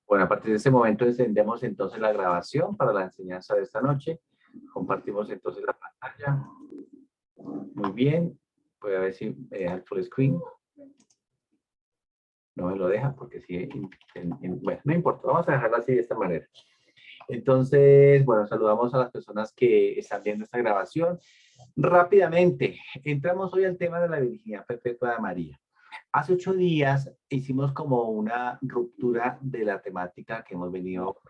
Bueno, a partir de este momento encendemos entonces la grabación para la enseñanza de esta noche. Compartimos entonces la pantalla. Muy bien. Voy a ver si al full screen. No me lo deja porque sí. Bueno, no importa. Vamos a dejarlo así de esta manera. Entonces, bueno, saludamos a las personas que están viendo esta grabación. Rápidamente, entramos hoy al tema de la virginidad perpetua de María. Hace 8 días hicimos como una ruptura de la temática que hemos venido.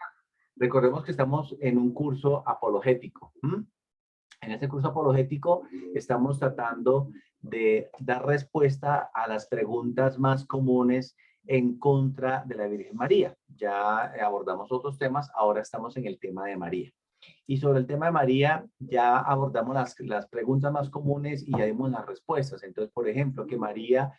Recordemos que estamos en un curso apologético. En este curso apologético estamos tratando de dar respuesta a las preguntas más comunes en contra de la Virgen María. Ya abordamos otros temas, ahora estamos en el tema de María. Y sobre el tema de María ya abordamos las preguntas más comunes y ya dimos las respuestas. Entonces, por ejemplo, que María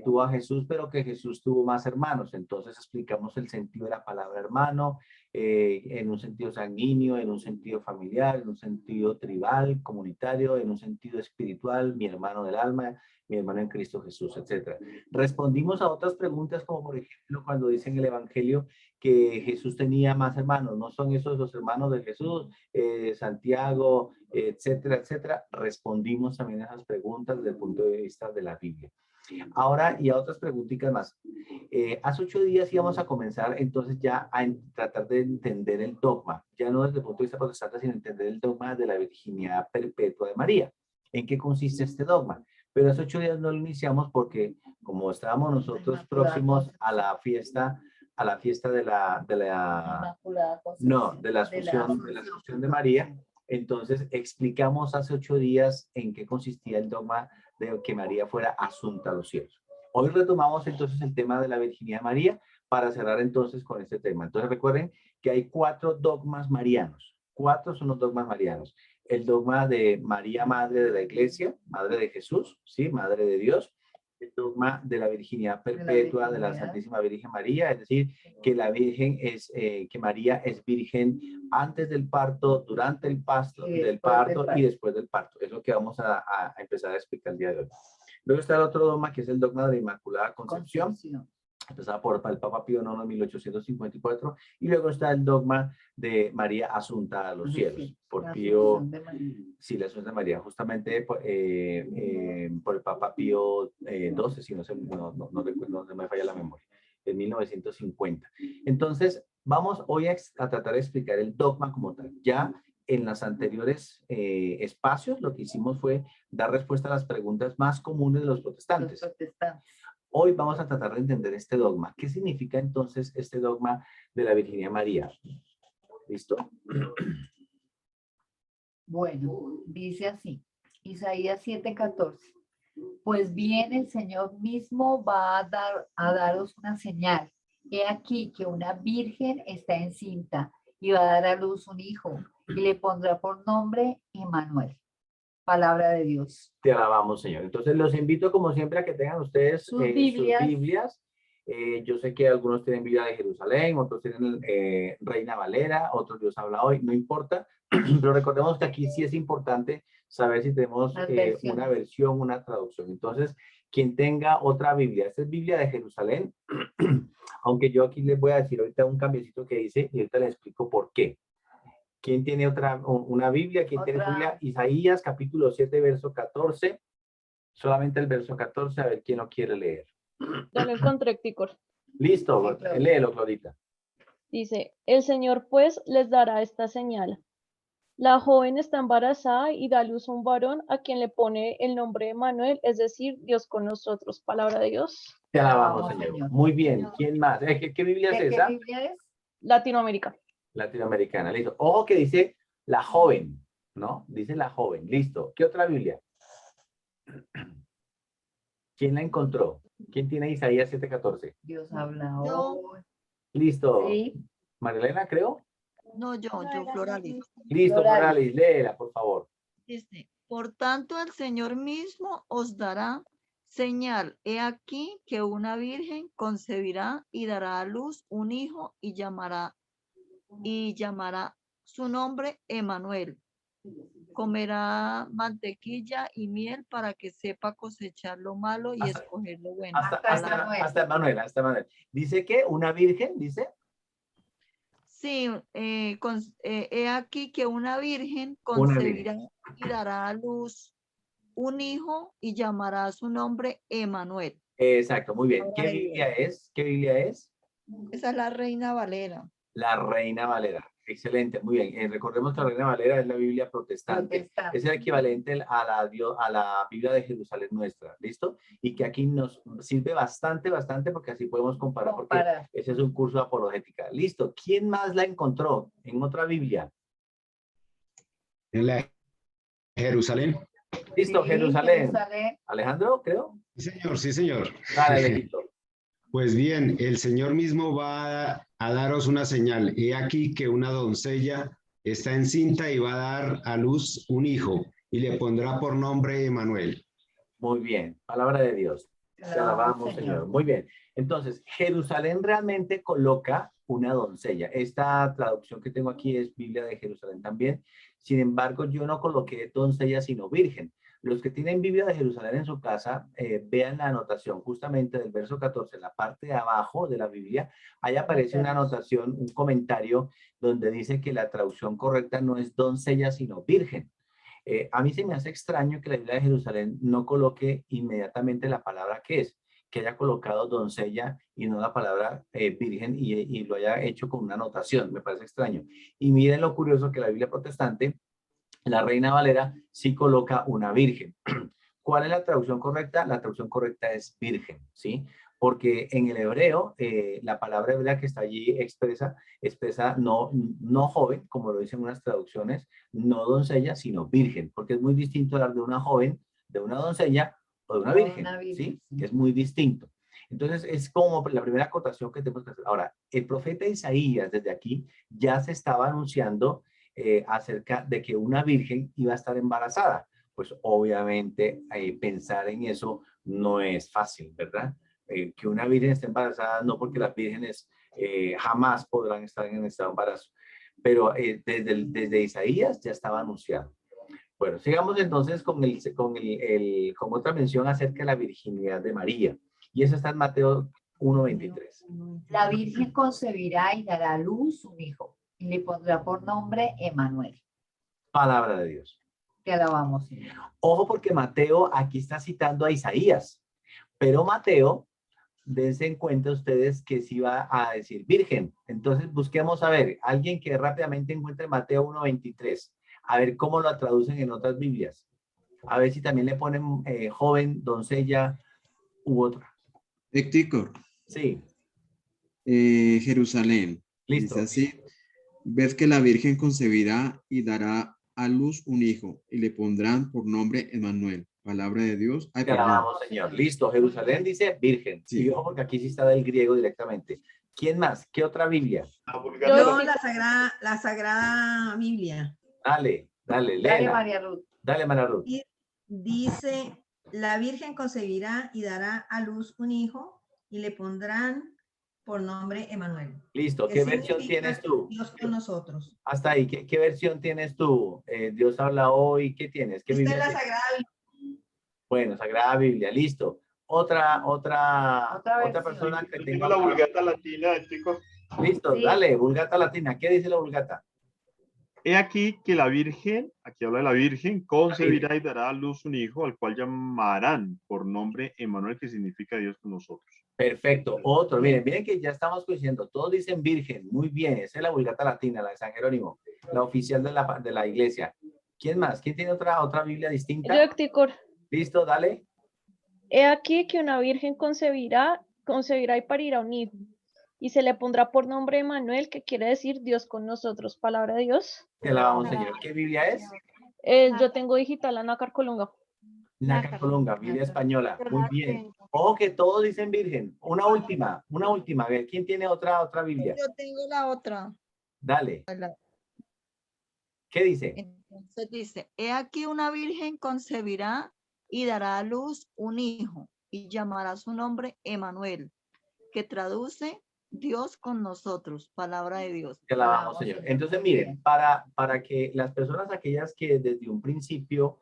tuvo a Jesús, pero que Jesús tuvo más hermanos. Entonces explicamos el sentido de la palabra hermano, en un sentido sanguíneo, en un sentido familiar, en un sentido tribal, comunitario, en un sentido espiritual, mi hermano del alma, mi hermano en Cristo Jesús, etc. Respondimos a otras preguntas como por ejemplo cuando dice en el Evangelio que Jesús tenía más hermanos, ¿no son esos los hermanos de Jesús? Santiago, etcétera, etcétera. Respondimos también a esas preguntas desde el punto de vista de la Biblia. Ahora, y a otras preguntitas más. Hace 8 días íbamos a comenzar entonces ya a tratar de entender el dogma, ya no desde el punto de vista protestante, sino entender el dogma de la virginidad perpetua de María. ¿En qué consiste este dogma? Pero hace 8 días no lo iniciamos porque como estábamos nosotros próximos a la fiesta de la Asunción de María, entonces explicamos hace 8 días en qué consistía el dogma de que María fuera asunta a los cielos. Hoy retomamos entonces el tema de la virginidad de María para cerrar entonces con este tema. Entonces recuerden que hay 4 dogmas marianos. 4 son los dogmas marianos. El dogma de María, Madre de la Iglesia, Madre de Jesús, ¿sí? Madre de Dios. El dogma de la virginidad perpetua de la Santísima Virgen María, es decir, que la Virgen es, que María es virgen antes del parto, durante el parto y después del parto. Es lo que vamos a empezar a explicar el día de hoy. Luego está el otro dogma, que es el dogma de la Inmaculada Concepción. Empezada por el Papa Pío IX en 1854. Y luego está el dogma de María Asunta a los cielos. Por Pío, sí, la Asunción de María, justamente por el Papa Pío XII, si no recuerdo, no me falla la memoria, en 1950. Entonces, vamos hoy a tratar de explicar el dogma como tal. Ya en los anteriores espacios, lo que hicimos fue dar respuesta a las preguntas más comunes de los protestantes. Hoy vamos a tratar de entender este dogma. ¿Qué significa entonces este dogma de la Virginidad María? ¿Listo? Bueno, dice así, Isaías 7:14. Pues bien, el Señor mismo va a daros una señal. He aquí que una virgen está encinta y va a dar a luz un hijo y le pondrá por nombre Emmanuel. Palabra de Dios. Te alabamos, Señor. Entonces los invito como siempre a que tengan ustedes sus Biblias. Yo sé que algunos tienen Biblia de Jerusalén, otros tienen Reina Valera, otros Dios habla hoy, no importa. Pero recordemos que aquí sí es importante saber si tenemos una versión, una traducción. Entonces, quien tenga otra Biblia, esta es Biblia de Jerusalén, aunque yo aquí les voy a decir ahorita un cambiecito que dice y ahorita les explico por qué. ¿Quién tiene una Biblia? ¿Quién tiene Biblia? Isaías capítulo 7, verso 14. Solamente el verso 14, a ver quién lo quiere leer. Ya lo encontré, Ticor. Listo, sí, léelo, Glorita. Dice, el Señor pues les dará esta señal. La joven está embarazada y da a luz a un varón a quien le pone el nombre de Emmanuel, es decir, Dios con nosotros. Palabra de Dios. Te alabamos, Señor. Muy bien. ¿Quién más? ¿Qué Biblia es esa? ¿Qué Biblia es? Latinoamérica. Latinoamericana, listo. Ojo que dice la joven, ¿no? Dice la joven, listo. ¿Qué otra Biblia? ¿Quién la encontró? ¿Quién tiene Isaías 7:14? Dios habla hoy. Listo. Sí. Marilena, creo. No, yo, Floralis. Listo, Floralis, léela, por favor. Dice, por tanto el Señor mismo os dará señal. He aquí que una virgen concebirá y dará a luz un hijo y llamará su nombre Emmanuel. comerá mantequilla y miel para que sepa cosechar lo malo y Hasta- escoger lo bueno. Hasta Emanuel, hasta Emanuel. Dice que una virgen, dice. Sí, he aquí que una virgen Una virgen. concebirá y dará a luz un hijo y llamará su nombre Emanuel. Exacto, muy bien. Palabra ¿Qué de Biblia Dios. es? ¿Qué Biblia es? Esa es la Reina Valera. La Reina Valera. Excelente, muy bien. Recordemos que la Reina Valera es la Biblia protestante. Protestante. Es el equivalente a la Biblia de Jerusalén nuestra. ¿Listo? Y que aquí nos sirve bastante, bastante, porque así podemos comparar, porque Comparar. ese es un curso de apologética. Listo. ¿Quién más la encontró en otra Biblia? En la Jerusalén. Listo, Sí, Jerusalén. Jerusalén. Alejandro, creo. Sí, señor, sí, señor. Dale, Alejito. Pues bien, el Señor mismo va a daros una señal. He aquí que una doncella está encinta y va a dar a luz un hijo y le pondrá por nombre Emanuel. Muy bien. Palabra de Dios. Te alabamos, Señor. Muy bien. Entonces, Jerusalén realmente coloca una doncella. Esta traducción que tengo aquí es Biblia de Jerusalén también. Sin embargo, yo no coloqué doncella, sino virgen. Los que tienen Biblia de Jerusalén en su casa, vean la anotación justamente del verso 14, en la parte de abajo de la Biblia. Ahí aparece una anotación, un comentario donde dice que la traducción correcta no es doncella, sino virgen. A mí se me hace extraño que la Biblia de Jerusalén no coloque inmediatamente la palabra que es, que haya colocado doncella y no la palabra virgen y lo haya hecho con una anotación. Me parece extraño. Y miren lo curioso que la Biblia protestante, la Reina Valera, sí coloca una virgen. ¿Cuál es la traducción correcta? La traducción correcta es virgen, ¿sí? Porque en el hebreo, la palabra hebrea que está allí expresa no joven, como lo dicen unas traducciones, no doncella, sino virgen, porque es muy distinto hablar de una joven, de una doncella o de una virgen, ¿sí? Es muy distinto. Entonces, es como la primera acotación que tenemos que hacer. Ahora, el profeta Isaías, desde aquí, ya se estaba anunciando acerca de que una virgen iba a estar embarazada. Pues obviamente pensar en eso no es fácil, ¿verdad? Que una virgen esté embarazada, no porque las vírgenes jamás podrán estar en estado de embarazo, pero desde Isaías ya estaba anunciado. Bueno, sigamos entonces con otra mención acerca de la virginidad de María. Y eso está en Mateo 1:23. La Virgen concebirá y dará a luz un hijo y le pondrá por nombre Emanuel. Palabra de Dios. Te alabamos, Señor. Ojo porque Mateo aquí está citando a Isaías, pero Mateo, dense en cuenta ustedes que sí va a decir virgen. Entonces busquemos a ver, alguien que rápidamente encuentre Mateo 1:23, a ver cómo lo traducen en otras Biblias. A ver si también le ponen joven, doncella u otra. Héctor, Sí, Jerusalén. listo. Dice así, ves que la Virgen concebirá y dará a luz un hijo y le pondrán por nombre Emanuel. Palabra de Dios. Ay, Te perdón. alabamos, Señor. Listo, Jerusalén dice virgen. Sí. Y ojo porque aquí sí está del griego directamente. ¿Quién más? ¿Qué otra Biblia? Yo- La Sagrada Biblia. Dale, Dale, léela. María Ruth. Dale, María Ruth. Y dice, la Virgen concebirá y dará a luz un hijo y le pondrán por nombre Emanuel. Listo, ¿Qué ¿qué versión significa tienes tú? Dios con nosotros? Hasta ahí, ¿qué versión tienes tú? Dios habla hoy, ¿qué tienes? ¿Qué Esta es Biblia la tienes? Sagrada Biblia. Bueno, Sagrada Biblia, listo. Otra versión. persona que Yo tenga. tengo la Vulgata Latina, chicos. Listo, Sí. dale, Vulgata Latina. ¿Qué dice la Vulgata? He aquí que la Virgen, aquí habla de la Virgen, concebirá y dará a luz un hijo, al cual llamarán por nombre Emanuel, que significa Dios con nosotros. Perfecto. Otro, miren que ya estamos coincidiendo. Todos dicen virgen. Muy bien, esa es la Vulgata Latina, la de San Jerónimo, la oficial de la iglesia. ¿Quién más? ¿Quién tiene otra Biblia distinta? Yo, Héctor, Listo, dale. he aquí que una virgen concebirá y parirá un hijo, y se le pondrá por nombre Emanuel, que quiere decir Dios con nosotros. Palabra de Dios. Te alabamos, Señor. ¿Qué Biblia es? Yo tengo digital Nácar Colunga. Nácar Colunga, Biblia española. Muy bien. Ojo que todos dicen virgen. Una última. A ver, ¿quién tiene otra Biblia? Yo tengo la otra. Dale. ¿Qué dice? Entonces dice, he aquí una virgen concebirá y dará a luz un hijo y llamará su nombre Emanuel, que traduce Dios con nosotros. Palabra de Dios. Te alabamos, Alabamos, Señor. Señor. Entonces, Muy miren, bien. para que las personas aquellas que desde un principio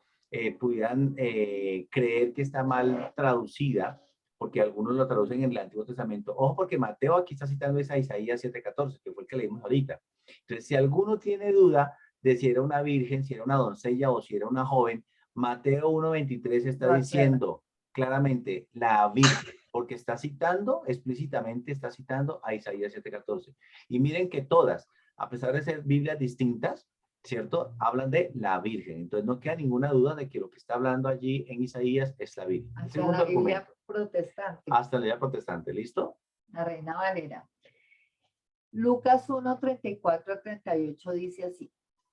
pudieran creer que está mal traducida, porque algunos lo traducen en el Antiguo Testamento, ojo, porque Mateo aquí está citando esa Isaías 7:14, que fue el que leímos ahorita. Entonces, si alguno tiene duda de si era una virgen, si era una doncella o si era una joven, Mateo 1:23 está Lo aclara. diciendo claramente la virgen, porque está citando, explícitamente está citando a Isaías 7:14. Y miren que todas, a pesar de ser Biblias distintas, ¿cierto? Hablan de la Virgen. Entonces no queda ninguna duda de que lo que está hablando allí en Isaías es la Virgen. Hacia Segundo la Biblia argumento, protestante, hasta la Biblia protestante. ¿Listo? la Reina Valera. Lucas 1:34-38 dice así.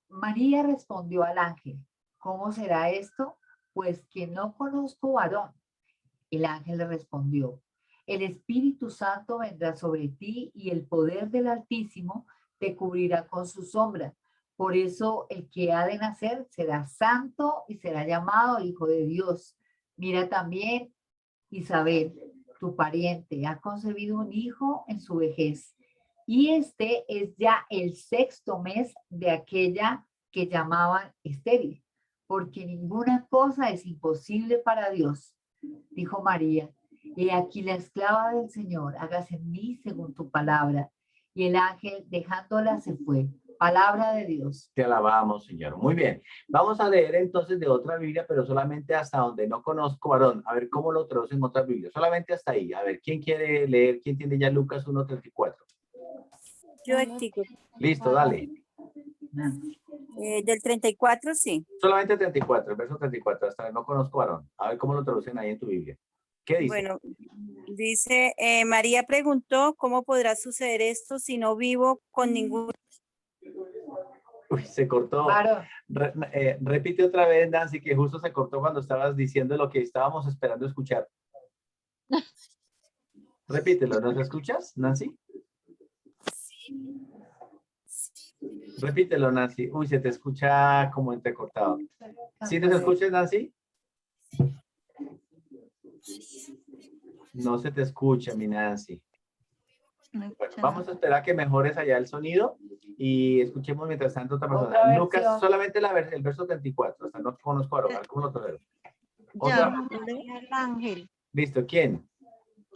María respondió al ángel, ¿cómo será esto? Pues que no conozco varón. El ángel le respondió, el Espíritu Santo vendrá sobre ti y el poder del Altísimo te cubrirá con su sombra. Por eso el que ha de nacer será santo y será llamado Hijo de Dios. Mira también, Isabel, tu pariente, ha concebido un hijo en su vejez. Y este es ya el 6º mes de aquella que llamaban estéril, porque ninguna cosa es imposible para Dios. Dijo María, he aquí la esclava del Señor, hágase en mí según tu palabra. Y el ángel dejándola se fue. Palabra de Dios. Te alabamos, Señor. Muy bien. Vamos a leer entonces de otra Biblia, pero solamente hasta donde no conozco varón. A ver cómo lo traducen en otra Biblia. Solamente hasta ahí. A ver, ¿quién quiere leer? ¿Quién tiene ya Lucas 1:34? Yo explico. Listo, dale. Del 34, sí. Solamente 34, el verso 34, hasta donde no conozco varón. A ver cómo lo traducen ahí en tu Biblia. ¿Qué dice? Bueno, dice, María preguntó, ¿cómo podrá suceder esto si no vivo con ningún... Uy, se cortó. Varón. Repite otra vez, Nancy, que justo se cortó cuando estabas diciendo lo que estábamos esperando escuchar. Repítelo, ¿nos escuchas, Nancy? Repítelo, Nancy. Uy, se te escucha como entrecortado. ¿Sí nos escuchas, Nancy? No se te escucha, mi Nancy. Bueno, vamos a esperar a que mejores allá el sonido y escuchemos mientras tanto otra persona. Otra Lucas, versión. solamente el verso 34, hasta no conozco a Rogar, ¿cómo lo tolero? Ya, El ángel. Listo, ¿quién?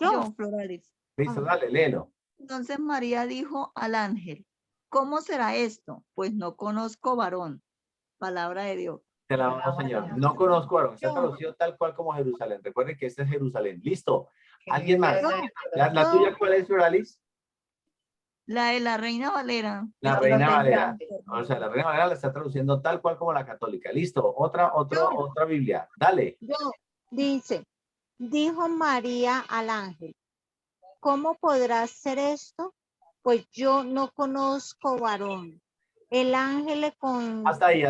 yo, Florales. Listo, dale, léelo. Entonces María dijo al ángel, ¿cómo será esto? Pues no conozco varón. Palabra de Dios. Te la vamos, Señor. No conozco a Aarón. Está traducido tal cual como Jerusalén. Recuerden que este es Jerusalén. Listo. ¿Alguien más? ¿La tuya cuál es, Floralis? La de la Reina Valera. La La Reina Valera. protestante. O sea, la Reina Valera la está traduciendo tal cual como la católica. Listo. Otra Biblia. Dale. Dice, dijo María al ángel, ¿cómo podrá ser esto? Pues yo no conozco varón. El ángel le con... Hasta ahí.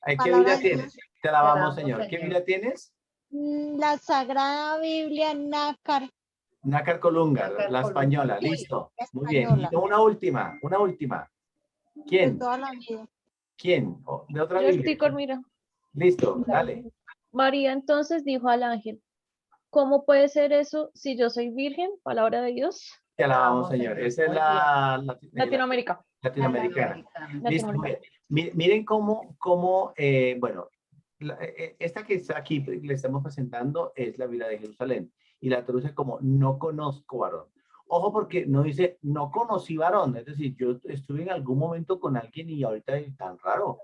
¿Qué Palabra Biblia de tienes? Dios. Te la vamos, alabamos, Señor. ¿Qué Señor. Biblia tienes? La Sagrada Biblia Nácar. Nácar Colunga, Nácar la Colunga. española. Sí, Listo. la Muy bien. española. Y una última. De ¿Quién? toda la vida. ¿Quién? ¿De otra Yo Biblia? explico, mira. Listo. Dale. María entonces dijo al ángel, ¿cómo puede ser eso si yo soy virgen? Palabra de Dios. Te alabamos, Alabamos, Señor. Señor. Esa es Muy la Latinoamérica. latinoamericana. Listo, muy Latinoamericana. bien. Miren cómo bueno, esta que está aquí le estamos presentando es la Biblia de Jerusalén y la traduce como no conozco varón. Ojo porque no dice no conocí varón, es decir, yo estuve en algún momento con alguien y ahorita es tan raro.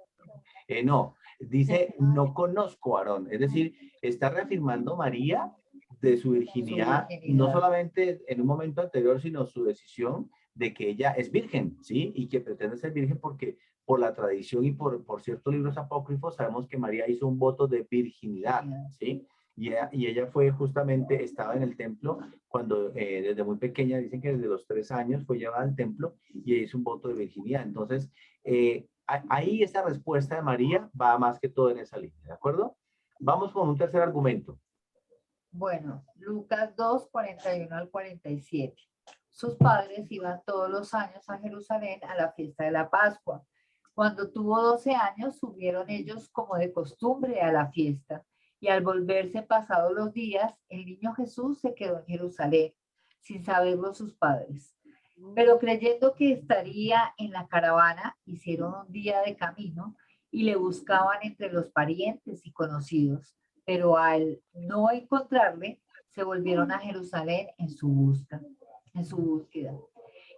No, dice no conozco varón, es decir, está reafirmando María de su virginidad, no solamente en un momento anterior, sino su decisión de que ella es virgen, ¿sí? Y que pretende ser virgen porque por la tradición y por ciertos libros apócrifos sabemos que María hizo un voto de virginidad, ¿sí? Y ella fue justamente, estaba en el templo cuando desde muy pequeña, dicen que desde los 3 años fue llevada al templo y hizo un voto de virginidad. Entonces, ahí esta respuesta de María va más que todo en esa línea, ¿de acuerdo? Vamos con un tercer argumento. Bueno, Lucas 2:41-47. Sus padres iban todos los años a Jerusalén a la fiesta de la Pascua. Cuando tuvo 12 años, subieron ellos como de costumbre a la fiesta. Y al volverse pasados los días, el niño Jesús se quedó en Jerusalén. sin saberlo sus padres. Pero creyendo que estaría en la caravana, hicieron un día de camino y le buscaban entre los parientes y conocidos. Pero al no encontrarle, se volvieron a Jerusalén en su búsqueda.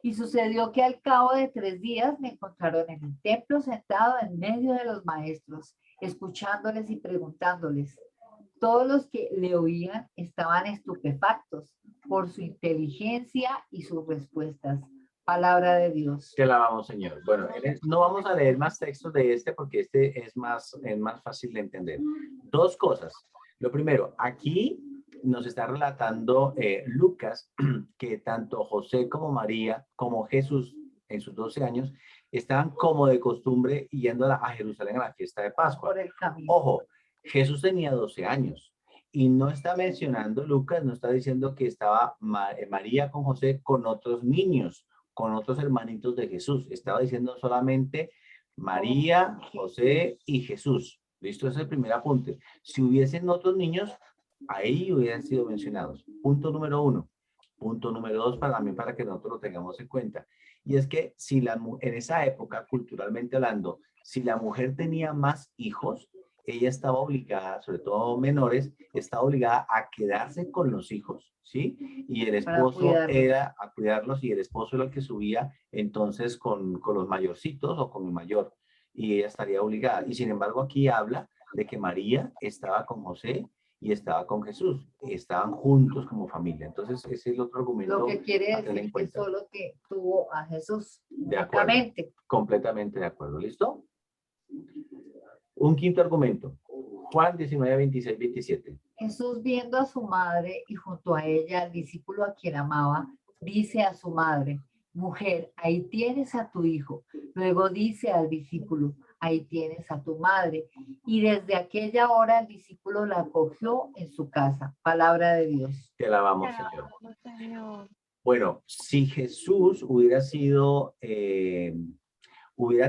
Y sucedió que al cabo de 3 días me encontraron en el templo sentado en medio de los maestros, escuchándoles y preguntándoles. Todos los que le oían estaban estupefactos por su inteligencia y sus respuestas. Palabra de Dios. Te alabamos, Señor. Bueno, no vamos a leer más textos de este porque este es más fácil de entender. 2 cosas. Lo primero, aquí nos está relatando Lucas que tanto José como María, como Jesús en sus 12 años, estaban como de costumbre yendo a Jerusalén a la fiesta de Pascua. Por el camino. Ojo, Jesús tenía 12 años y no está mencionando, Lucas no está diciendo que estaba María con José con otros niños, con otros hermanitos de Jesús. Estaba diciendo solamente María, José y Jesús. ¿Listo? Ese es el primer apunte. Si hubiesen otros niños, ahí hubieran sido mencionados. Punto número 1. Punto número 2, también para que nosotros lo tengamos en cuenta. Y es que si en esa época, culturalmente hablando, si la mujer tenía más hijos, ella estaba obligada, sobre todo menores, estaba obligada a quedarse con los hijos, ¿sí? Y el esposo era a cuidarlos y el esposo era el que subía entonces con los mayorcitos o con el mayor. Y ella estaría obligada. Y sin embargo aquí habla de que María estaba con José y estaba con Jesús. Estaban juntos como familia. Entonces ese es el otro argumento. Lo que quiere decir que solo que tuvo a Jesús. De acuerdo. Completamente de acuerdo. ¿Listo? Un quinto argumento. Juan 19, 26, 27. Jesús, viendo a su madre y junto a ella al discípulo a quien amaba, dice a su madre: mujer, ahí tienes a tu hijo. Luego dice al discípulo: ahí tienes a tu madre. Y desde aquella hora el discípulo la acogió en su casa. Palabra de Dios. Te alabamos, Señor. Bueno, si Jesús hubiera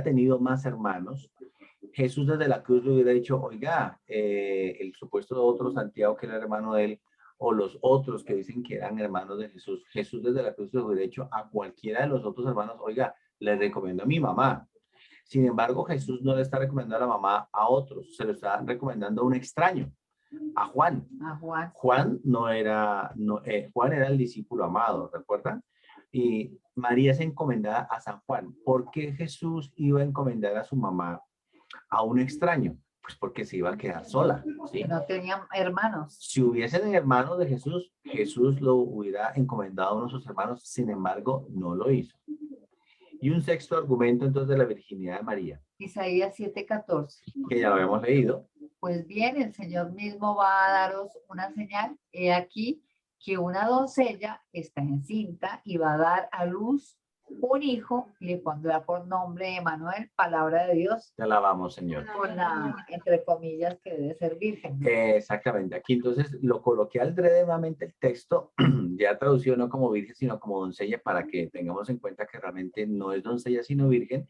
tenido más hermanos, Jesús desde la cruz le hubiera dicho: oiga, el supuesto otro Santiago que era hermano de él, o los otros que dicen que eran hermanos de Jesús, Jesús desde la cruz le hubiera dicho a cualquiera de los otros hermanos: oiga, les recomiendo a mi mamá. Sin embargo, Jesús no le está recomendando a la mamá a otros, se lo está recomendando a un extraño, a Juan. Juan Juan era el discípulo amado, ¿recuerdan? Y María es encomendada a San Juan. ¿Por qué Jesús iba a encomendar a su mamá a un extraño? Pues porque se iba a quedar sola, ¿sí? No tenían hermanos. Si hubiesen hermanos de Jesús, Jesús lo hubiera encomendado a uno de sus hermanos, sin embargo, no lo hizo. Y un sexto argumento entonces de la virginidad de María. Isaías 7:14. Que ya lo habíamos leído. Pues bien, el Señor mismo va a daros una señal. He aquí que una doncella está encinta y va a dar a luz un hijo y le pondrá por nombre Emmanuel, palabra de Dios. Te alabamos, Señor. Con la, entre comillas, que debe ser virgen. Exactamente. Aquí entonces lo coloqué al nuevamente el texto, ya traducido no como virgen, sino como doncella, para que tengamos en cuenta que realmente no es doncella, sino virgen.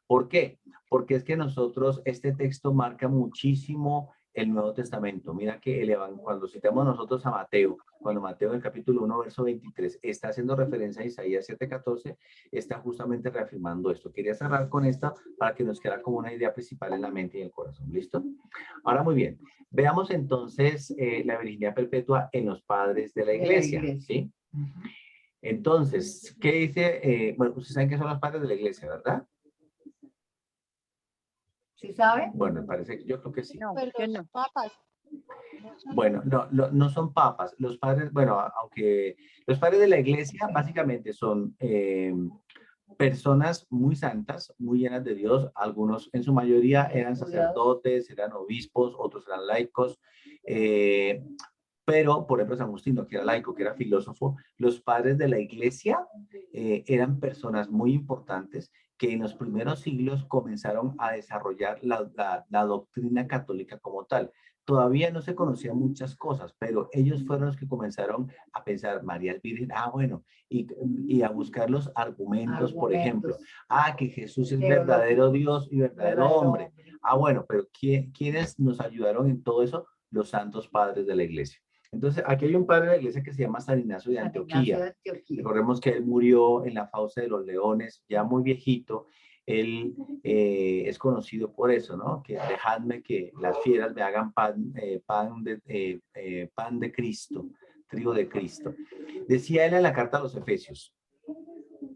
¿Por qué? Porque es que nosotros, este texto marca muchísimo el Nuevo Testamento. Mira que cuando citamos nosotros a Mateo, cuando Mateo en el capítulo 1, verso 23, está haciendo referencia a Isaías 7:14, está justamente reafirmando esto. Quería cerrar con esta para que nos quedara como una idea principal en la mente y en el corazón. ¿Listo? Ahora, muy bien. Veamos entonces la virginidad perpetua en los padres de la iglesia. ¿Sí? Entonces, ¿qué dice? Bueno, ustedes saben que son los padres de la iglesia, ¿verdad? ¿Sí sabe? Bueno, parece que yo creo que sí. No, los papas. Bueno, no son papas. Los padres, bueno, aunque los padres de la iglesia básicamente son personas muy santas, muy llenas de Dios. Algunos, en su mayoría, eran sacerdotes, eran obispos, otros eran laicos. Pero, por ejemplo, San Agustín, que era laico, que era filósofo, los padres de la iglesia eran personas muy importantes que en los primeros siglos comenzaron a desarrollar la doctrina católica como tal. Todavía no se conocían muchas cosas, pero ellos fueron los que comenzaron a pensar: María es virgen, bueno, y a buscar los argumentos, por ejemplo, que Jesús es verdadero Dios y verdadero hombre. Bueno, pero ¿quiénes nos ayudaron en todo eso? Los santos padres de la iglesia. Entonces, aquí hay un padre de la iglesia que se llama San Ignacio de San Ignacio Antioquía. de Antioquía. Recordemos que él murió en la fauce de los leones, ya muy viejito. Él es conocido por eso, ¿no? Que dejadme que las fieras me hagan pan de Cristo, trigo de Cristo. Decía él en la carta a los Efesios.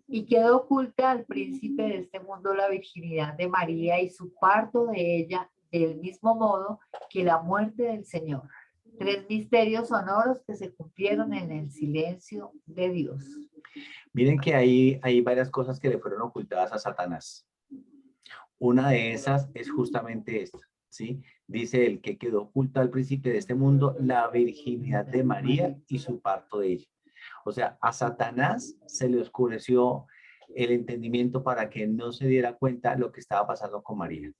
Y quedó oculta al príncipe de este mundo la virginidad de María y su parto de ella, del mismo modo que la muerte del Señor. 3 misterios sonoros que se cumplieron en el silencio de Dios. Miren que hay varias cosas que le fueron ocultadas a Satanás. Una de esas es justamente esta, ¿sí? Dice el que quedó oculta al príncipe de este mundo la virginidad de María y su parto de ella. O sea, a Satanás se le oscureció el entendimiento para que no se diera cuenta lo que estaba pasando con María.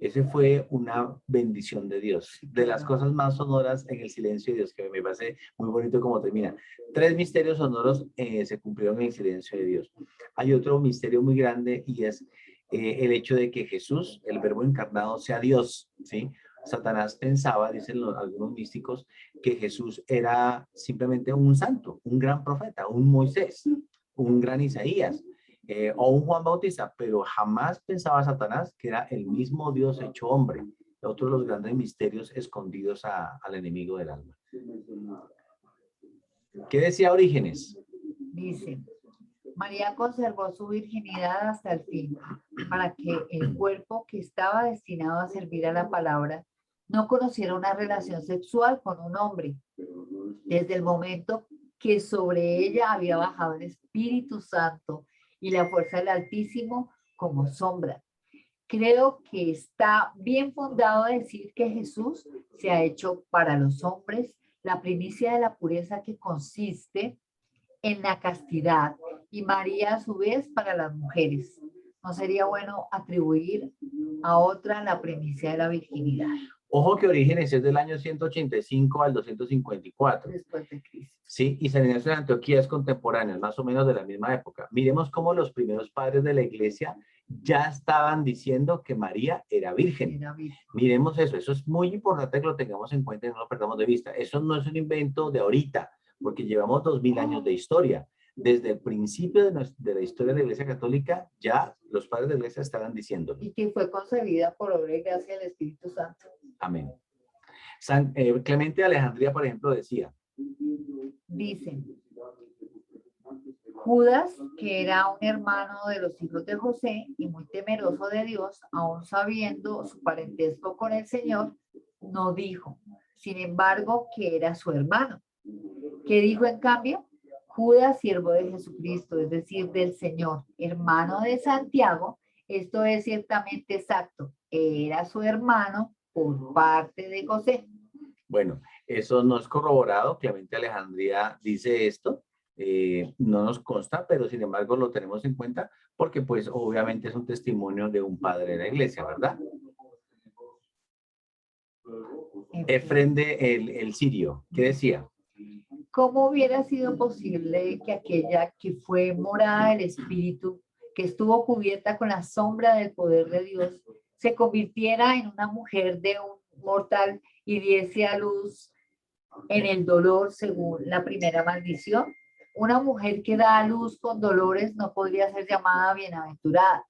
Ese fue una bendición de Dios. De las cosas más sonoras en el silencio de Dios, que me parece muy bonito como termina. 3 misterios sonoros se cumplieron en el silencio de Dios. Hay otro misterio muy grande y es el hecho de que Jesús, el verbo encarnado, sea Dios, ¿sí? Satanás pensaba, dicen algunos místicos, que Jesús era simplemente un santo, un gran profeta, un Moisés, un gran Isaías, o un Juan Bautista, pero jamás pensaba Satanás que era el mismo Dios hecho hombre. Otro de los grandes misterios escondidos al enemigo del alma. ¿Qué decía Orígenes? Dice, María conservó su virginidad hasta el fin, para que el cuerpo que estaba destinado a servir a la palabra no conociera una relación sexual con un hombre, desde el momento que sobre ella había bajado el Espíritu Santo y la fuerza del Altísimo como sombra. Creo que está bien fundado decir que Jesús se ha hecho para los hombres la primicia de la pureza que consiste en la castidad y María a su vez para las mujeres. ¿No sería bueno atribuir a otra la primicia de la virginidad? Ojo que Orígenes es del año 185 al 254. Después de Cristo. Sí, y San Ignacio de Antioquía es contemporáneo, más o menos de la misma época. Miremos cómo los primeros padres de la iglesia ya estaban diciendo que María era virgen. Era virgen. Miremos eso es muy importante que lo tengamos en cuenta y no lo perdamos de vista. Eso no es un invento de ahorita, porque llevamos 2000 años de historia. Desde el principio de la historia de la Iglesia Católica, ya los padres de la Iglesia estaban diciendo. Y que fue concebida por obra y gracia del Espíritu Santo. Amén. San Clemente de Alejandría, por ejemplo, decía. Dicen, Judas, que era un hermano de los hijos de José y muy temeroso de Dios, aun sabiendo su parentesco con el Señor, no dijo, sin embargo, que era su hermano. ¿Qué dijo en cambio? Judas, siervo de Jesucristo, es decir, del Señor, hermano de Santiago, esto es ciertamente exacto, era su hermano por parte de José. Bueno, eso no es corroborado, Clemente de Alejandría dice esto, no nos consta, pero sin embargo lo tenemos en cuenta porque pues obviamente es un testimonio de un padre de la iglesia, ¿verdad? Efrén el Sirio, ¿qué decía? ¿Cómo hubiera sido posible que aquella que fue morada del Espíritu, que estuvo cubierta con la sombra del poder de Dios, se convirtiera en una mujer de un mortal y diese a luz en el dolor según la primera maldición? Una mujer que da a luz con dolores no podría ser llamada bienaventurada.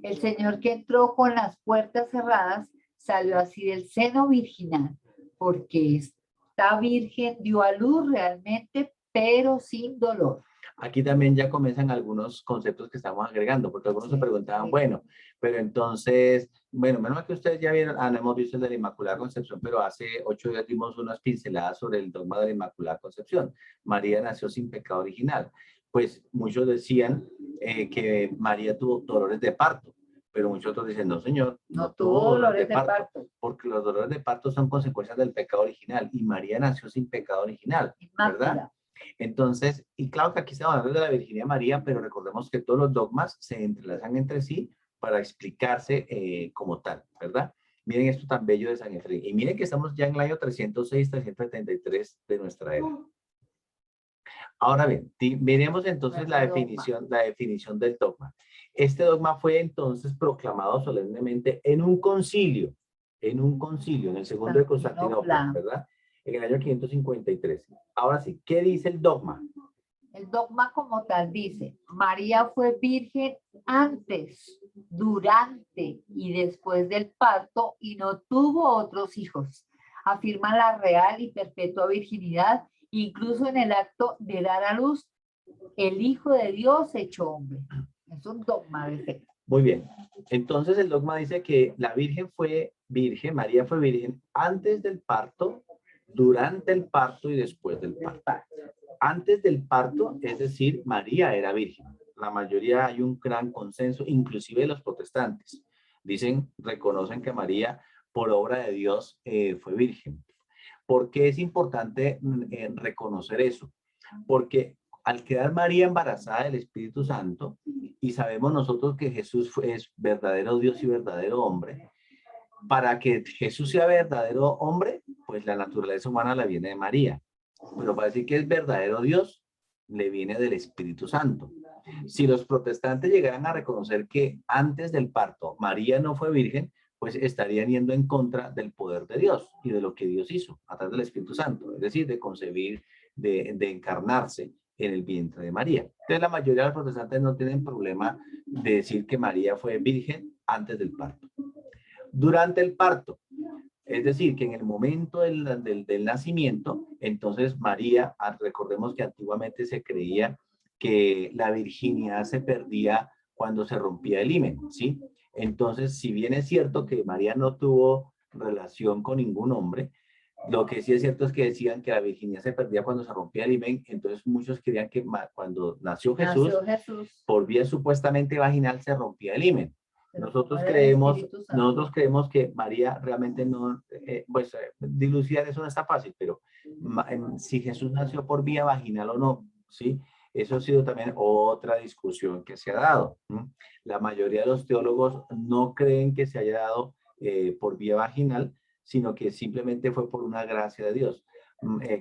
El Señor que entró con las puertas cerradas salió así del seno virginal, porque esta virgen dio a luz realmente, pero sin dolor. Aquí también ya comienzan algunos conceptos que estamos agregando, porque algunos se preguntaban, bueno, pero entonces, bueno, menos mal que ustedes ya vieron, no hemos visto el de la Inmaculada Concepción, pero hace 8 días dimos unas pinceladas sobre el dogma de la Inmaculada Concepción. María nació sin pecado original. Pues muchos decían que María tuvo dolores de parto, pero muchos otros dicen, no señor, no tuvo dolores de parto, porque los dolores de parto son consecuencias del pecado original, y María nació sin pecado original, ¿verdad? Entonces, y claro que aquí estamos hablando de la Virginidad María, pero recordemos que todos los dogmas se entrelazan entre sí para explicarse como tal, ¿verdad? Miren esto tan bello de San Efrén. Y miren que estamos ya en el año 306-373 de nuestra era. Ahora bien, veremos entonces la definición del dogma. Este dogma fue entonces proclamado solemnemente en un concilio, en el segundo de Constantinopla, ¿verdad? en el año 553. Ahora sí, ¿qué dice el dogma? El dogma como tal dice, María fue virgen antes, durante y después del parto y no tuvo otros hijos. Afirma la real y perpetua virginidad, incluso en el acto de dar a luz el Hijo de Dios hecho hombre. Es un dogma de fe. Muy bien. Entonces el dogma dice que la Virgen fue virgen, María fue virgen antes del parto, durante el parto y después del parto. Antes del parto, es decir, María era virgen. La mayoría hay un gran consenso, inclusive los protestantes. Dicen, reconocen que María, por obra de Dios, fue virgen. ¿Por qué es importante reconocer eso? Porque al quedar María embarazada del Espíritu Santo, y sabemos nosotros que Jesús es verdadero Dios y verdadero hombre, para que Jesús sea verdadero hombre, pues la naturaleza humana la viene de María. Pero para decir que es verdadero Dios, le viene del Espíritu Santo. Si los protestantes llegaran a reconocer que antes del parto María no fue virgen, pues estarían yendo en contra del poder de Dios y de lo que Dios hizo a través del Espíritu Santo, es decir, de concebir, de encarnarse en el vientre de María. Entonces la mayoría de los protestantes no tienen problema de decir que María fue virgen antes del parto. Durante el parto, es decir, que en el momento del nacimiento, entonces María, recordemos que antiguamente se creía que la virginidad se perdía cuando se rompía el himen, ¿sí? Entonces, si bien es cierto que María no tuvo relación con ningún hombre, lo que sí es cierto es que decían que la virginidad se perdía cuando se rompía el himen, entonces muchos creían que cuando nació Jesús, por vía supuestamente vaginal se rompía el himen. Nosotros creemos que María realmente no, dilucidar eso no está fácil, pero si Jesús nació por vía vaginal o no, ¿sí? Eso ha sido también otra discusión que se ha dado. La mayoría de los teólogos no creen que se haya dado por vía vaginal, sino que simplemente fue por una gracia de Dios.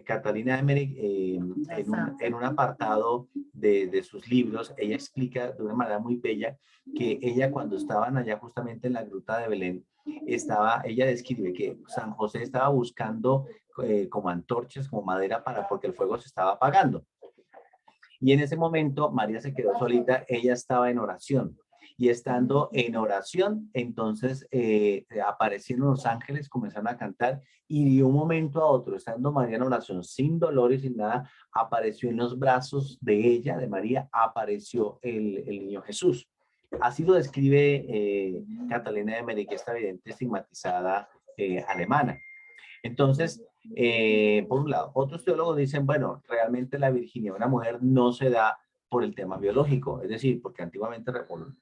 Catalina Emmerich, en un apartado de sus libros, ella explica de una manera muy bella que ella cuando estaban allá justamente en la gruta de Belén, ella describe que San José estaba buscando como antorchas, como madera porque el fuego se estaba apagando. Y en ese momento María se quedó solita, ella estaba en oración. Y estando en oración, entonces aparecieron los ángeles, comenzaron a cantar y de un momento a otro, estando María en oración, sin dolor y sin nada, apareció en los brazos de ella, de María, apareció el niño Jesús. Así lo describe Catalina de Emmerich, esta evidente estigmatizada alemana. Entonces, por un lado, otros teólogos dicen, bueno, realmente la virginidad de una mujer no se da por el tema biológico, es decir, porque antiguamente,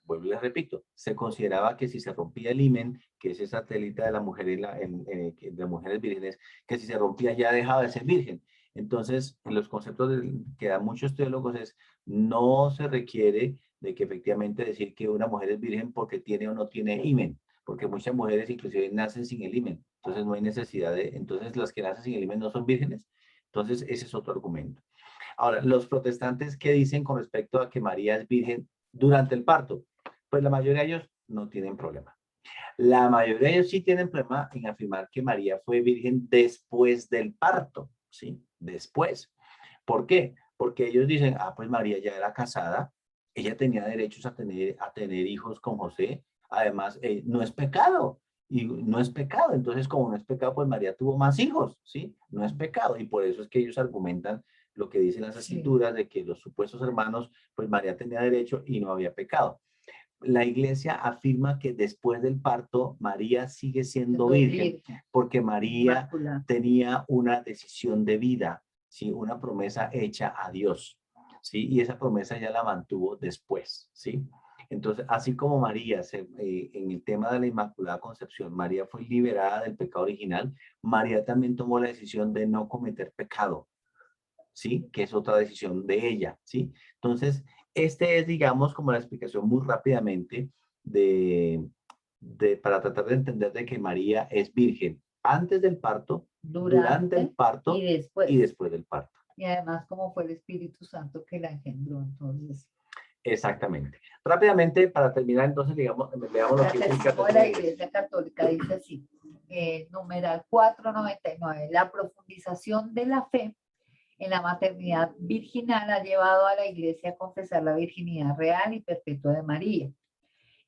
vuelvo y les repito, se consideraba que si se rompía el himen, que es esa telita de la mujer de mujeres vírgenes, que si se rompía ya dejaba de ser virgen. Entonces, en los conceptos que dan muchos teólogos es, no se requiere de que efectivamente decir que una mujer es virgen porque tiene o no tiene himen, porque muchas mujeres inclusive nacen sin el himen, entonces no hay necesidad entonces las que nacen sin el himen no son vírgenes, entonces ese es otro argumento. Ahora, los protestantes, ¿qué dicen con respecto a que María es virgen durante el parto? Pues la mayoría de ellos no tienen problema. La mayoría de ellos sí tienen problema en afirmar que María fue virgen después del parto, ¿sí? Después. ¿Por qué? Porque ellos dicen, pues María ya era casada, ella tenía derechos a tener hijos con José, además no es pecado, y no es pecado, entonces como no es pecado, pues María tuvo más hijos, ¿sí? No es pecado, y por eso es que ellos argumentan lo que dicen las escrituras de que los supuestos hermanos, pues María tenía derecho y no había pecado. La iglesia afirma que después del parto María sigue siendo virgen porque María tenía una decisión de vida, ¿sí? Una promesa hecha a Dios, ¿sí? Y esa promesa ya la mantuvo después, ¿sí? Entonces, así como María, en el tema de la Inmaculada Concepción, María fue liberada del pecado original, María también tomó la decisión de no cometer pecado, ¿sí? Que es otra decisión de ella, ¿sí? Entonces, este es, digamos, como la explicación muy rápidamente para tratar de entender de que María es virgen antes del parto, durante el parto y después del parto. Y además, como fue el Espíritu Santo que la engendró, entonces. Exactamente. Rápidamente, para terminar, entonces, digamos, veamos lo que dice la Iglesia Católica dice así. numeral 499. La profundización de la fe en la maternidad virginal ha llevado a la Iglesia a confesar la virginidad real y perpetua de María,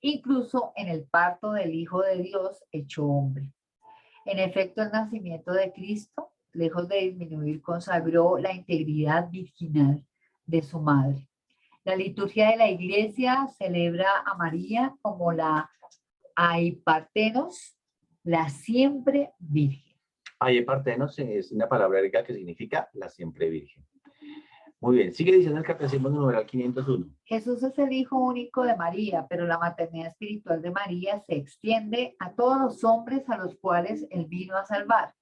incluso en el parto del Hijo de Dios hecho hombre. En efecto, el nacimiento de Cristo, lejos de disminuir, consagró la integridad virginal de su madre. La liturgia de la Iglesia celebra a María como la Aipartenos, la siempre virgen. Aipartenos es una palabra griega que significa la siempre virgen. Muy bien, sigue diciendo el catecismo numeral 501. Jesús es el Hijo único de María, pero la maternidad espiritual de María se extiende a todos los hombres a los cuales Él vino a salvar.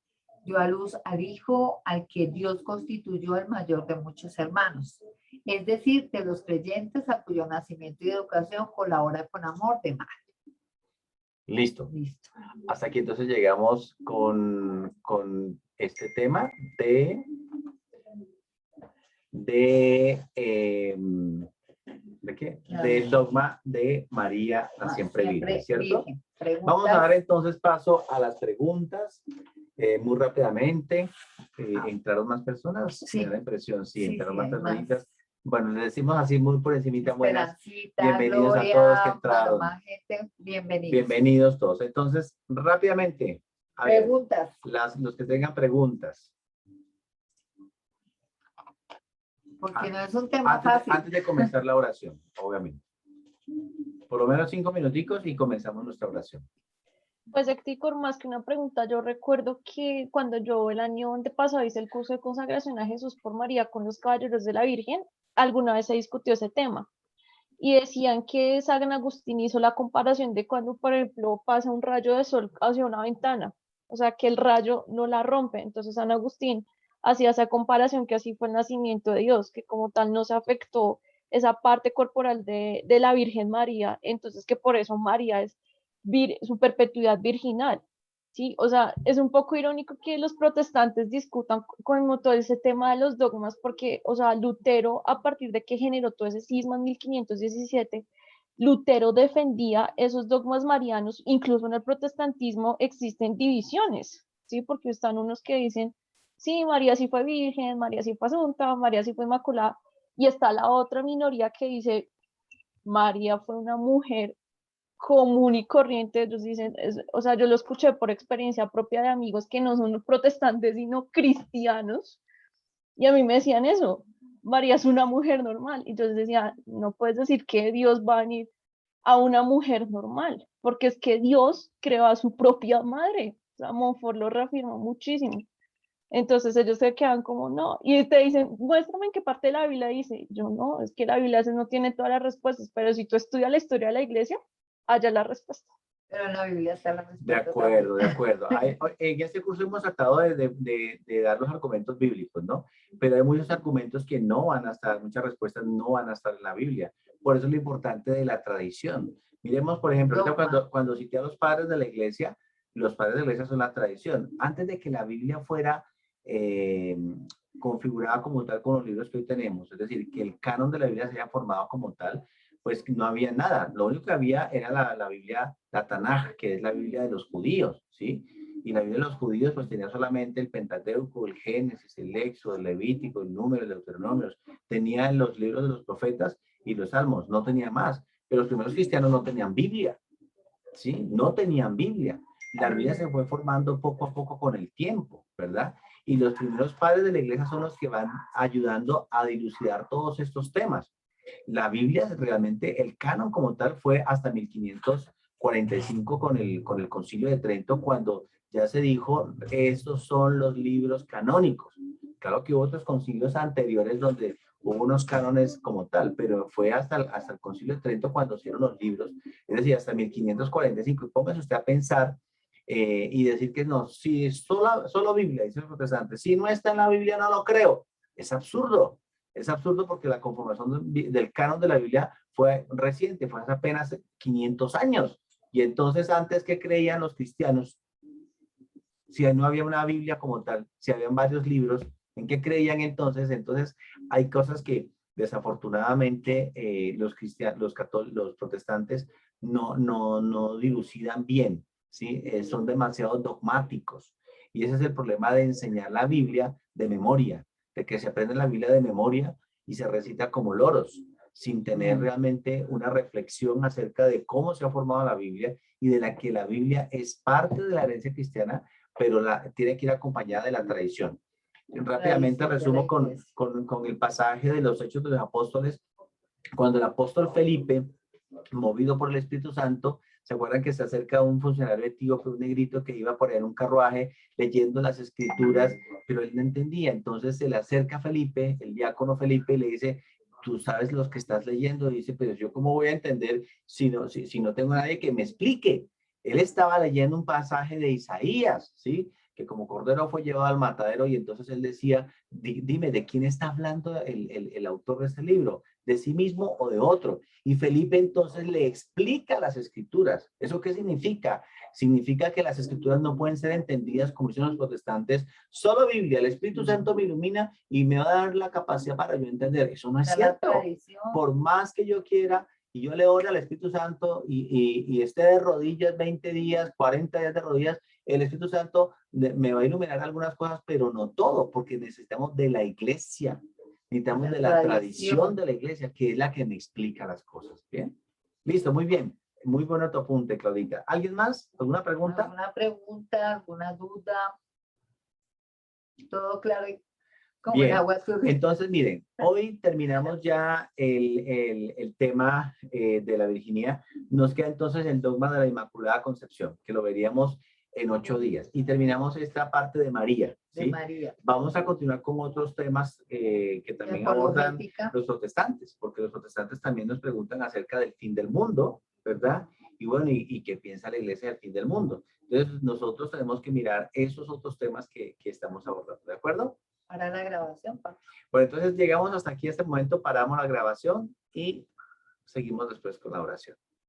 Dio a luz al Hijo al que Dios constituyó el mayor de muchos hermanos, es decir, de los creyentes a cuyo nacimiento y educación colabora con amor de madre. Listo. Listo. Hasta aquí entonces llegamos con este tema ¿de qué? Del dogma de María, la siempre virgen, ¿cierto? Virgen. Vamos a dar entonces paso a las preguntas muy rápidamente. ¿Entraron más personas? Sí. Me da la impresión, sí, entraron más hay personitas. Bueno, le decimos así muy por encimita, buenas. Esperancita, Bienvenidos Gloria, a todos que entraron. Paloma, gente, bienvenidos. Bienvenidos todos. Entonces, rápidamente, a ver, Preguntas, los que tengan preguntas. porque no es un tema fácil. Antes de comenzar la oración, obviamente. Por lo menos 5 minuticos y comenzamos nuestra oración. Pues Héctor, más que una pregunta, yo recuerdo que cuando yo el año antepasado hice el curso de consagración a Jesús por María con los caballeros de la Virgen, alguna vez se discutió ese tema. Y decían que San Agustín hizo la comparación de cuando, por ejemplo, pasa un rayo de sol hacia una ventana. O sea, que el rayo no la rompe. Entonces San Agustín hacía esa comparación que así fue el nacimiento de Dios, que como tal no se afectó esa parte corporal de la Virgen María. Entonces que por eso María es su perpetuidad virginal, ¿sí? O sea, es un poco irónico que los protestantes discutan con todo ese tema de los dogmas, porque, o sea, Lutero, a partir de que generó todo ese cisma en 1517, Lutero defendía esos dogmas marianos. Incluso en el protestantismo existen divisiones, ¿sí? Porque están unos que dicen, sí, María sí fue virgen, María sí fue asunta, María sí fue inmaculada, y está la otra minoría que dice, María fue una mujer común y corriente. Ellos dicen, o sea, yo lo escuché por experiencia propia de amigos que no son protestantes sino cristianos, y a mí me decían eso, María es una mujer normal. Y yo les decía, no puedes decir que Dios va a venir a una mujer normal, porque es que Dios creó a su propia madre. O sea, Montfort lo reafirma muchísimo. Entonces ellos se quedan como, no, y te dicen, muéstrame en qué parte de la Biblia dice. Yo, no, es que la Biblia no tiene todas las respuestas, pero si tú estudias la historia de la iglesia, haya la respuesta. Pero en la Biblia está la respuesta. De acuerdo, de acuerdo. En este curso hemos tratado de dar los argumentos bíblicos, ¿no? Pero hay muchos argumentos que no van a estar, muchas respuestas no van a estar en la Biblia. Por eso es lo importante de la tradición. Miremos, por ejemplo, cuando cité a los padres de la iglesia, los padres de la iglesia son la tradición. Antes de que la Biblia fuera configurada como tal con los libros que hoy tenemos, es decir, que el canon de la Biblia se haya formado como tal, pues no había nada. Lo único que había era la Biblia, la Tanaj, que es la Biblia de los judíos, ¿sí? Y la Biblia de los judíos pues tenía solamente el Pentateuco, el Génesis, el Éxodo, el Levítico, el Número, el Deuteronomio. Tenía los libros de los profetas y los salmos, no tenía más. Pero los primeros cristianos no tenían Biblia, ¿sí? No tenían Biblia. La Biblia se fue formando poco a poco con el tiempo, ¿verdad? Y los primeros padres de la iglesia son los que van ayudando a dilucidar todos estos temas. La Biblia realmente, el canon como tal fue hasta 1545 con el Concilio de Trento, cuando ya se dijo, estos son los libros canónicos. Claro que hubo otros concilios anteriores donde hubo unos cánones como tal, pero fue hasta el Concilio de Trento cuando hicieron los libros, es decir, hasta 1545. Y póngase usted a pensar y decir que no, si solo Biblia, dicen los protestantes, si no está en la Biblia no lo creo. Es absurdo. Es absurdo porque la conformación del canon de la Biblia fue reciente, fue hace apenas 500 años. Y entonces, antes, ¿qué creían los cristianos? Si no había una Biblia como tal, si habían varios libros, ¿en qué creían entonces? Entonces, hay cosas que desafortunadamente los protestantes no dilucidan bien. ¿sí? Son demasiado dogmáticos. Y ese es el problema de enseñar la Biblia de memoria, de que se aprende la Biblia de memoria y se recita como loros, sin tener realmente una reflexión acerca de cómo se ha formado la Biblia y de la que la Biblia es parte de la herencia cristiana, pero tiene que ir acompañada de la tradición. Rápidamente Tradición de la resumo iglesia. con el pasaje de los Hechos de los Apóstoles, cuando el apóstol Felipe, movido por el Espíritu Santo, ¿se acuerdan que se acerca un funcionario etíope, un negrito que iba por ahí en un carruaje leyendo las escrituras, pero él no entendía? Entonces se le acerca a Felipe, el diácono Felipe, y le dice, tú sabes los que estás leyendo. Y dice, pero yo cómo voy a entender si no tengo a nadie que me explique. Él estaba leyendo un pasaje de Isaías, ¿sí? Que como cordero fue llevado al matadero, y entonces él decía, dime, ¿de quién está hablando el autor de este libro? ¿De sí mismo o de otro? Y Felipe entonces le explica las escrituras. ¿Eso qué significa? Significa que las escrituras no pueden ser entendidas, como dicen los protestantes, solo Biblia, el Espíritu Santo me ilumina y me va a dar la capacidad para yo entender. Eso no es cierto. Por más que yo quiera, y yo le oro al Espíritu Santo y esté de rodillas 20 días, 40 días de rodillas, el Espíritu Santo me va a iluminar algunas cosas, pero no todo, porque necesitamos de la iglesia. Necesitamos de la tradición de la iglesia, que es la que me explica las cosas. ¿Bien? Listo, muy bien. Muy bueno tu apunte, Claudita. ¿Alguien más? ¿Alguna pregunta? ¿Alguna pregunta? ¿Alguna duda? Todo claro. Como el Bien, agua surge. entonces miren, hoy terminamos ya el tema de la virginidad. Nos queda entonces el dogma de la Inmaculada Concepción, que lo veríamos en 8 días. Y terminamos esta parte de María, ¿sí? De María. Vamos a continuar con otros temas que también abordan los protestantes, porque los protestantes también nos preguntan acerca del fin del mundo, ¿verdad? Y bueno, ¿y qué piensa la iglesia del fin del mundo? Entonces nosotros tenemos que mirar esos otros temas que estamos abordando, ¿de acuerdo? Para la grabación, Pablo. Bueno, entonces llegamos hasta aquí a este momento, paramos la grabación y seguimos después con la oración.